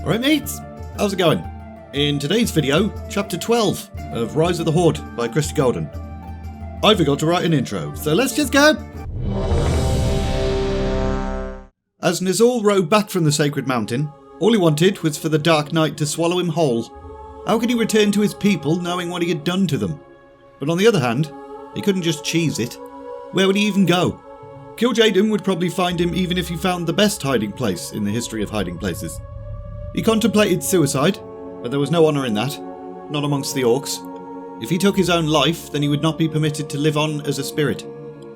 Alright mates, how's it going? In today's video, chapter 12 of Rise of the Horde by Gul'dan. I forgot to write an intro, so let's just go! As Ner'zhul rode back from the sacred mountain, all he wanted was for the dark night to swallow him whole. How could he return to his people knowing what he had done to them? But on the other hand, he couldn't just cheese it. Where would he even go? Gul'dan would probably find him even if he found the best hiding place in the history of hiding places. He contemplated suicide, but there was no honour in that, not amongst the orcs. If he took his own life, then he would not be permitted to live on as a spirit.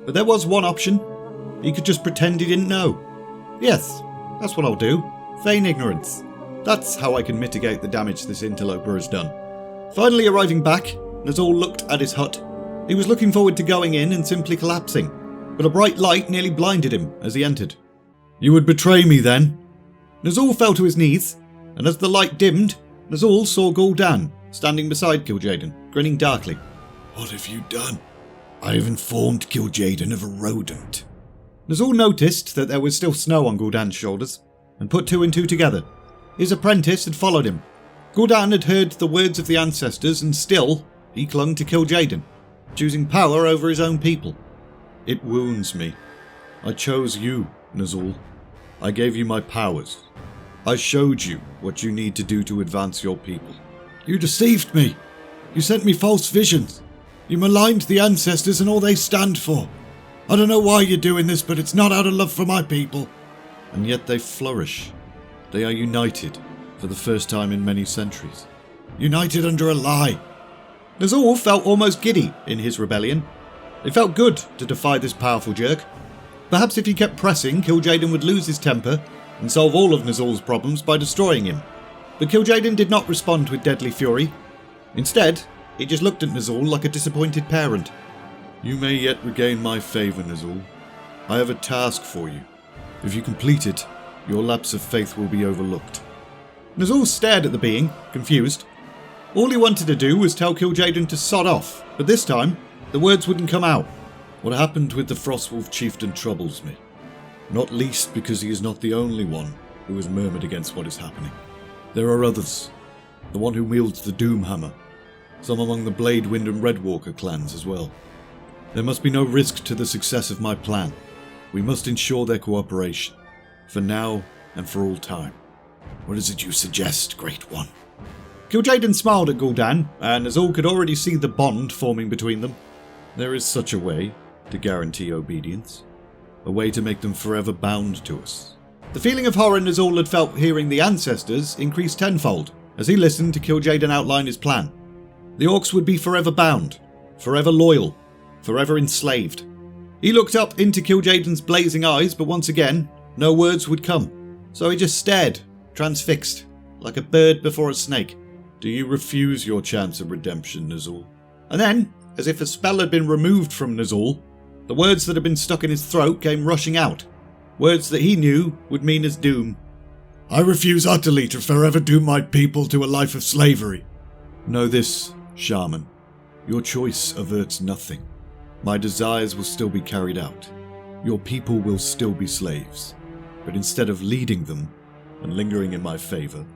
But there was one option. He could just pretend he didn't know. Yes, that's what I'll do. Feign ignorance. That's how I can mitigate the damage this interloper has done. Finally arriving back, Ner'zhul looked at his hut. He was looking forward to going in and simply collapsing, but a bright light nearly blinded him as he entered. "You would betray me then?" Ner'zhul fell to his knees, and as the light dimmed, Ner'zhul saw Gul'dan standing beside Gul'dan, grinning darkly. "What have you done?" "I have informed Gul'dan of a rodent." Ner'zhul noticed that there was still snow on Gul'dan's shoulders, and put two and two together. His apprentice had followed him. Gul'dan had heard the words of the ancestors, and still he clung to Gul'dan, choosing power over his own people. "It wounds me. I chose you, Ner'zhul. I gave you my powers. I showed you what you need to do to advance your people. You deceived me. You sent me false visions. You maligned the ancestors and all they stand for. I don't know why you're doing this, but it's not out of love for my people." And yet they flourish. They are united for the first time in many centuries. United under a lie. Ner'zhul felt almost giddy in his rebellion. It felt good to defy this powerful jerk. Perhaps if he kept pressing, Gul'dan would lose his temper and solve all of Ner'zhul's problems by destroying him. But Gul'dan did not respond with deadly fury. Instead, he just looked at Ner'zhul like a disappointed parent. "You may yet regain my favour, Ner'zhul. I have a task for you. If you complete it, your lapse of faith will be overlooked." Ner'zhul stared at the being, confused. All he wanted to do was tell Gul'dan to sod off, but this time, the words wouldn't come out. "What happened with the Frostwolf chieftain troubles me. Not least because he is not the only one who has murmured against what is happening. There are others. The one who wields the Doom Hammer. Some among the Blade, Wind and Redwalker clans as well. There must be no risk to the success of my plan. We must ensure their cooperation, for now and for all time. What is it you suggest, Great One?" Gul'dan smiled at Gul'dan, and Ner'zhul could already see the bond forming between them. "There is such a way to guarantee obedience. A way to make them forever bound to us." The feeling of horror Ner'zhul had felt hearing the ancestors increased tenfold as he listened to Gul'dan outline his plan. The orcs would be forever bound, forever loyal, forever enslaved. He looked up into Gul'dan's blazing eyes, but once again, no words would come. So he just stared, transfixed, like a bird before a snake. "Do you refuse your chance of redemption, Ner'zhul?" And then, as if a spell had been removed from Ner'zhul, the words that had been stuck in his throat came rushing out. Words that he knew would mean his doom. "I refuse utterly to forever doom my people to a life of slavery." "Know this, Shaman. Your choice averts nothing. My desires will still be carried out. Your people will still be slaves. But instead of leading them and lingering in my favour,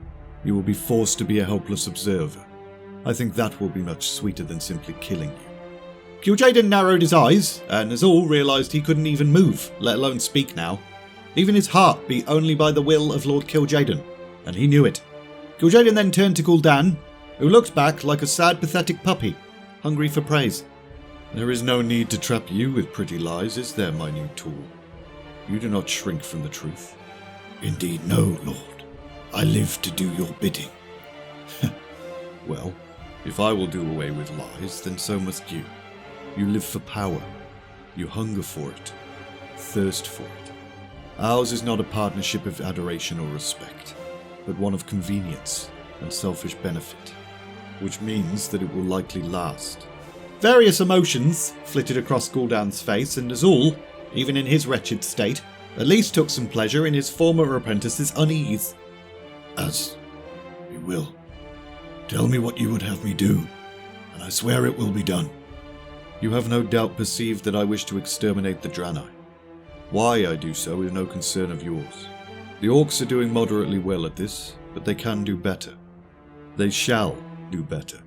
you will be forced to be a helpless observer. I think that will be much sweeter than simply killing you." Gul'dan narrowed his eyes, and Ner'zhul realised he couldn't even move, let alone speak now. Even his heart beat only by the will of Lord Gul'dan, and he knew it. Gul'dan then turned to Gul'dan, who looked back like a sad, pathetic puppy, hungry for praise. "There is no need to trap you with pretty lies, is there, my new tool? You do not shrink from the truth." "Indeed no, Lord. I live to do your bidding." "Well, if I will do away with lies, then so must you. You live for power. You hunger for it. Thirst for it. Ours is not a partnership of adoration or respect, but one of convenience and selfish benefit, which means that it will likely last." Various emotions flitted across Gul'dan's face, and Ner'zhul, even in his wretched state, at least took some pleasure in his former apprentice's unease. "As you will. Tell me what you would have me do, and I swear it will be done." "You have no doubt perceived that I wish to exterminate the Draenei. Why I do so is no concern of yours. The orcs are doing moderately well at this, but they can do better. They shall do better.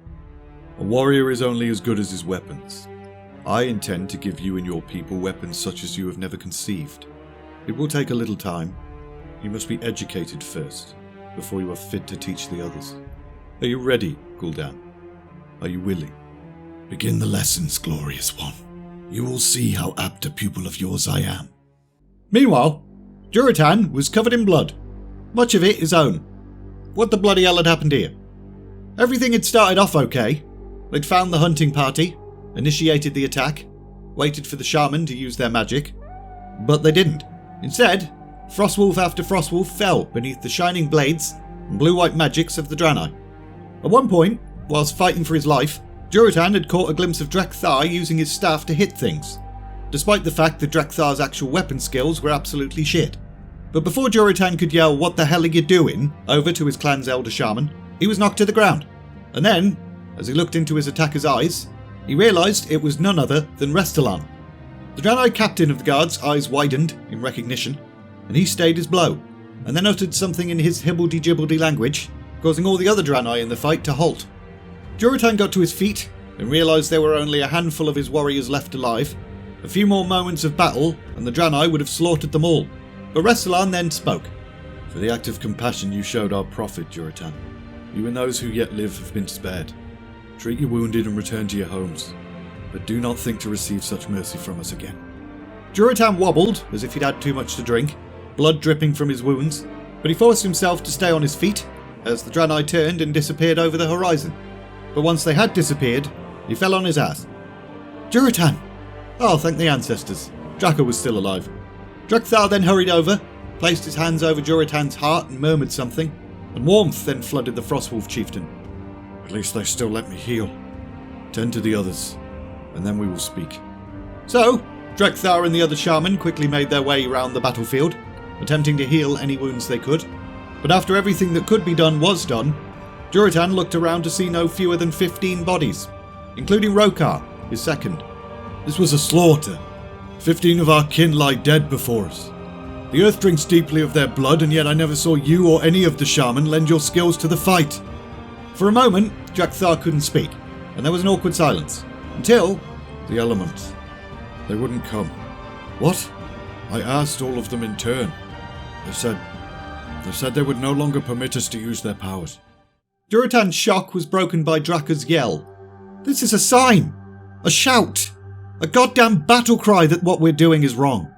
A warrior is only as good as his weapons. I intend to give you and your people weapons such as you have never conceived. It will take a little time. You must be educated first, before you are fit to teach the others. Are you ready, Gul'dan? Are you willing? Begin the lessons, glorious one. You will see how apt a pupil of yours I am. Meanwhile, Durotan was covered in blood. Much of it his own. What the bloody hell had happened here? Everything had started off okay. They'd found the hunting party, initiated the attack, waited for the shaman to use their magic. But they didn't. Instead, Frostwolf after Frostwolf fell beneath the shining blades and blue-white magics of the Draenei. At one point, whilst fighting for his life, Durotan had caught a glimpse of Drek'Thar using his staff to hit things, despite the fact that Drek'Thar's actual weapon skills were absolutely shit. But before Durotan could yell, "What the hell are you doing?" over to his clan's elder shaman, he was knocked to the ground. And then, as he looked into his attacker's eyes, he realised it was none other than Restylane. The Draenei captain of the guard's eyes widened in recognition, and he stayed his blow, and then uttered something in his hibbledy-jibbledy language, causing all the other Draenei in the fight to halt. Durotan got to his feet and realised there were only a handful of his warriors left alive. A few more moments of battle and the Draenei would have slaughtered them all. But Restylane then spoke. "For the act of compassion you showed our prophet, Durotan, you and those who yet live have been spared. Treat your wounded and return to your homes, but do not think to receive such mercy from us again." Durotan wobbled as if he'd had too much to drink, blood dripping from his wounds, but he forced himself to stay on his feet as the Draenei turned and disappeared over the horizon. But once they had disappeared, he fell on his ass. "Durotan!" Oh, thank the ancestors. Draco was still alive. Drek'Thar then hurried over, placed his hands over Durotan's heart and murmured something, and warmth then flooded the Frostwolf chieftain. "At least they still let me heal. Tend to the others, and then we will speak." So, Drek'Thar and the other shaman quickly made their way around the battlefield, attempting to heal any wounds they could. But after everything that could be done was done, Durotan looked around to see no fewer than 15 bodies, including Rokar, his second. This was a slaughter. 15 of our kin lie dead before us. The earth drinks deeply of their blood, and yet I never saw you or any of the shaman lend your skills to the fight. For a moment, Drek'Thar couldn't speak, and there was an awkward silence, until the elements. They wouldn't come. What? I asked all of them in turn. They said they would no longer permit us to use their powers. Durotan's shock was broken by Draka's yell. "This is a sign! A shout! A goddamn battle cry that what we're doing is wrong."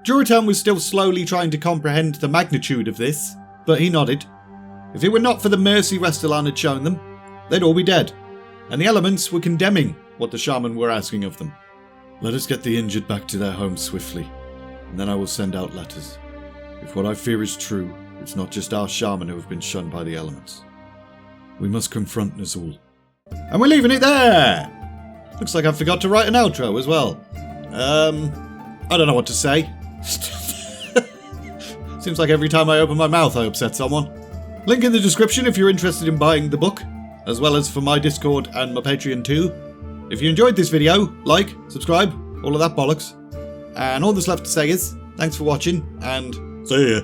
Durotan was still slowly trying to comprehend the magnitude of this, but he nodded. If it were not for the mercy Restylane had shown them, they'd all be dead, and the elements were condemning what the shaman were asking of them. "Let us get the injured back to their homes swiftly, and then I will send out letters. If what I fear is true, it's not just our shaman who have been shunned by the elements. We must confront Ner'zhul." And we're leaving it there! Looks like I forgot to write an outro as well. I don't know what to say. Seems like every time I open my mouth I upset someone. Link in the description if you're interested in buying the book, as well as for my Discord and my Patreon too. If you enjoyed this video, like, subscribe, all of that bollocks. And all that's left to say is, thanks for watching, and see ya.